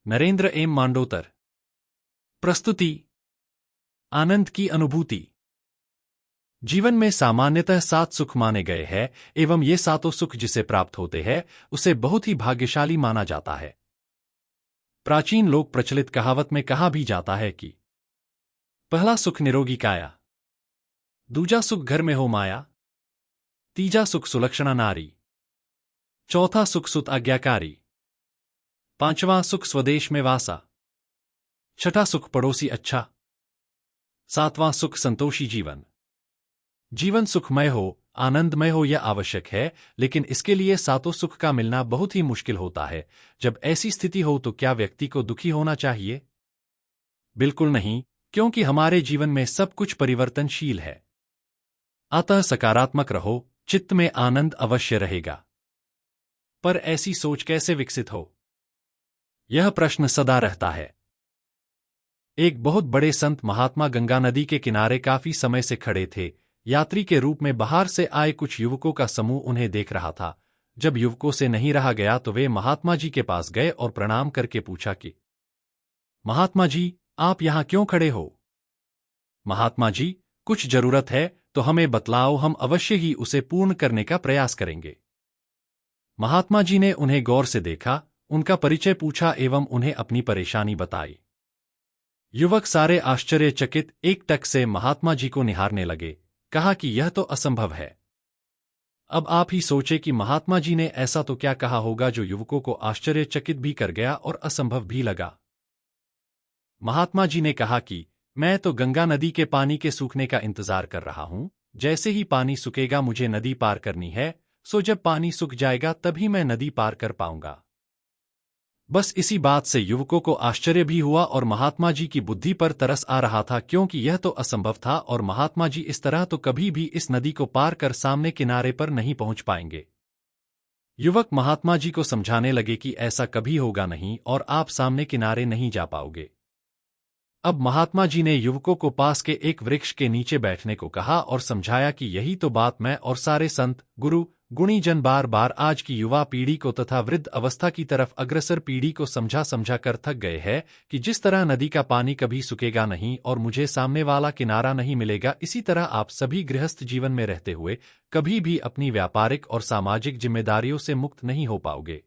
Narendra M मांडोतर। प्रस्तुति। आनंद की अनुभूति। जीवन में सामान्यतः 7 सुख माने गए हैं एवं ये सातों सुख जिसे प्राप्त होते हैं उसे बहुत ही भाग्यशाली माना जाता है। प्राचीन लोक प्रचलित कहावत में कहा भी जाता है कि पहला सुख निरोगी काया, दूजा सुख घर में हो माया, तीजा सुख सुलक्षणा नारी, चौथा सुख सुत आज्ञाकारी, पांचवां सुख स्वदेश में वासा, छठा सुख पड़ोसी अच्छा, सातवां सुख संतोषी जीवन। जीवन सुखमय हो, आनंदमय हो यह आवश्यक है, लेकिन इसके लिए सातों सुख का मिलना बहुत ही मुश्किल होता है। जब ऐसी स्थिति हो तो क्या व्यक्ति को दुखी होना चाहिए? बिल्कुल नहीं, क्योंकि हमारे जीवन में सब कुछ परिवर्तनशील है। अतः सकारात्मक रहो, चित्त में आनंद अवश्य रहेगा। पर ऐसी सोच कैसे विकसित हो? यह प्रश्न सदा रहता है। एक बहुत बड़े संत महात्मा गंगा नदी के किनारे काफी समय से खड़े थे। यात्री के रूप में बाहर से आए कुछ युवकों का समूह उन्हें देख रहा था। जब युवकों से नहीं रहा गया तो वे महात्मा जी के पास गए और प्रणाम करके पूछा कि महात्मा जी, आप यहां क्यों खड़े हो? महात्मा जी, कुछ जरूरत है तो हमें बतलाओ, हम अवश्य ही उसे पूर्ण करने का प्रयास करेंगे। महात्मा जी ने उन्हें गौर से देखा, उनका परिचय पूछा एवं उन्हें अपनी परेशानी बताई। युवक सारे आश्चर्यचकित एकटक से महात्मा जी को निहारने लगे। कहा कि यह तो असंभव है। अब आप ही सोचे कि महात्मा जी ने ऐसा तो क्या कहा होगा जो युवकों को आश्चर्यचकित भी कर गया और असंभव भी लगा। महात्मा जी ने कहा कि मैं तो गंगा नदी के पानी के सूखने का इंतजार कर रहा हूं। जैसे ही पानी सूखेगा मुझे नदी पार करनी है, सो जब पानी सूख जाएगा तभी मैं नदी पार कर पाऊंगा। बस इसी बात से युवकों को आश्चर्य भी हुआ और महात्मा जी की बुद्धि पर तरस आ रहा था, क्योंकि यह तो असंभव था और महात्मा जी इस तरह तो कभी भी इस नदी को पार कर सामने किनारे पर नहीं पहुंच पाएंगे। युवक महात्मा जी को समझाने लगे कि ऐसा कभी होगा नहीं और आप सामने किनारे नहीं जा पाओगे। अब महात्मा जी ने युवकों को पास के एक वृक्ष के नीचे बैठने को कहा और समझाया कि यही तो बात मैं और सारे संत, गुरु, गुणी जन बार बार आज की युवा पीढ़ी को तथा वृद्ध अवस्था की तरफ अग्रसर पीढ़ी को समझा समझा कर थक गए हैं कि जिस तरह नदी का पानी कभी सूखेगा नहीं और मुझे सामने वाला किनारा नहीं मिलेगा, इसी तरह आप सभी गृहस्थ जीवन में रहते हुए कभी भी अपनी व्यापारिक और सामाजिक जिम्मेदारियों से मुक्त नहीं हो पाओगे।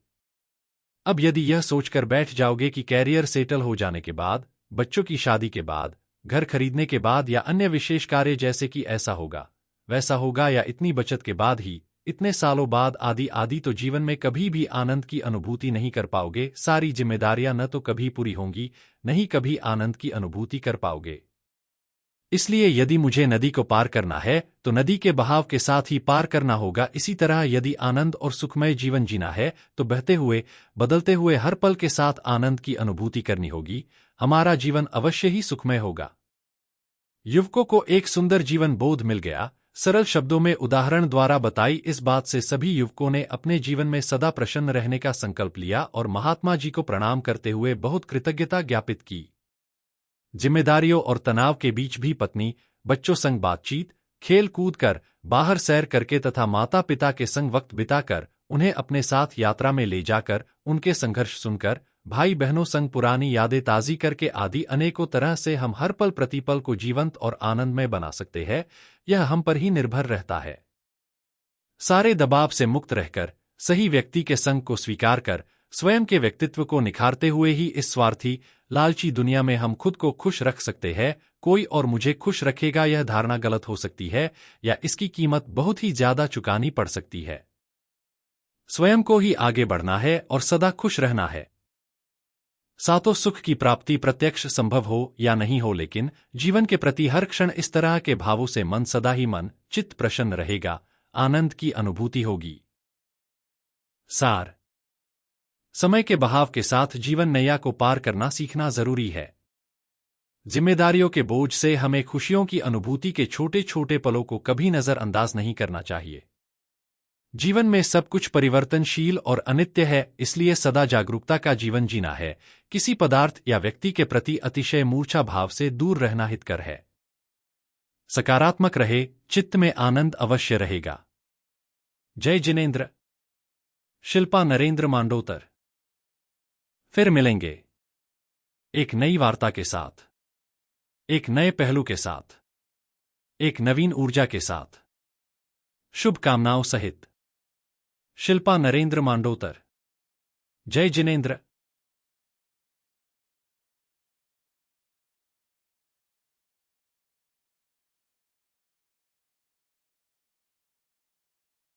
अब यदि यह सोचकर बैठ जाओगे कि कैरियर सेटल हो जाने के बाद, बच्चों की शादी के बाद, घर खरीदने के बाद या अन्य विशेष कार्य जैसे कि ऐसा होगा वैसा होगा या इतनी बचत के बाद ही, इतने सालों बाद आदि आदि, तो जीवन में कभी भी आनंद की अनुभूति नहीं कर पाओगे। सारी जिम्मेदारियां न तो कभी पूरी होंगी, नहीं कभी आनंद की अनुभूति कर पाओगे। इसलिए यदि मुझे नदी को पार करना है तो नदी के बहाव के साथ ही पार करना होगा। इसी तरह यदि आनंद और सुखमय जीवन जीना है तो बहते हुए, बदलते हुए हर पल के साथ आनंद की अनुभूति करनी होगी। हमारा जीवन अवश्य ही सुखमय होगा। युवकों को एक सुंदर जीवन बोध मिल गया। सरल शब्दों में उदाहरण द्वारा बताई इस बात से सभी युवकों ने अपने जीवन में सदा प्रसन्न रहने का संकल्प लिया और महात्मा जी को प्रणाम करते हुए बहुत कृतज्ञता ज्ञापित की। जिम्मेदारियों और तनाव के बीच भी पत्नी, बच्चों संग बातचीत, खेल कूद कर, बाहर सैर करके तथा माता पिता के संग वक्त बिताकर, उन्हें अपने साथ यात्रा में ले जाकर, उनके संघर्ष सुनकर, भाई बहनों संग पुरानी यादें ताज़ी करके आदि अनेकों तरह से हम हर पल प्रतिपल को जीवंत और आनंदमय बना सकते हैं। यह हम पर ही निर्भर रहता है। सारे दबाव से मुक्त रहकर, सही व्यक्ति के संग को स्वीकार कर, स्वयं के व्यक्तित्व को निखारते हुए ही इस स्वार्थी, लालची दुनिया में हम खुद को खुश रख सकते हैं। कोई और मुझे खुश रखेगा यह धारणा गलत हो सकती है या इसकी कीमत बहुत ही ज्यादा चुकानी पड़ सकती है। स्वयं को ही आगे बढ़ना है और सदा खुश रहना है। सातों सुख की प्राप्ति प्रत्यक्ष संभव हो या नहीं हो, लेकिन जीवन के प्रति हर क्षण इस तरह के भावों से मन सदा ही मन चित्त प्रसन्न रहेगा, आनंद की अनुभूति होगी। सार। समय के बहाव के साथ जीवन नैया को पार करना सीखना जरूरी है। जिम्मेदारियों के बोझ से हमें खुशियों की अनुभूति के छोटे छोटे पलों को कभी नजरअंदाज नहीं करना चाहिए। जीवन में सब कुछ परिवर्तनशील और अनित्य है, इसलिए सदा जागरूकता का जीवन जीना है। किसी पदार्थ या व्यक्ति के प्रति अतिशय मूर्छा भाव से दूर रहना हितकर है। सकारात्मक रहे, चित्त में आनंद अवश्य रहेगा। जय जिनेंद्र। शिल्पा नरेंद्र मांडोतर। फिर मिलेंगे। एक नई वार्ता के साथ, एक नए पहलू के साथ, एक नवीन ऊर्जा के साथ। शुभकामनाओं सहित शिल्पा नरेंद्र मांडोतर। जय जिनेंद्र।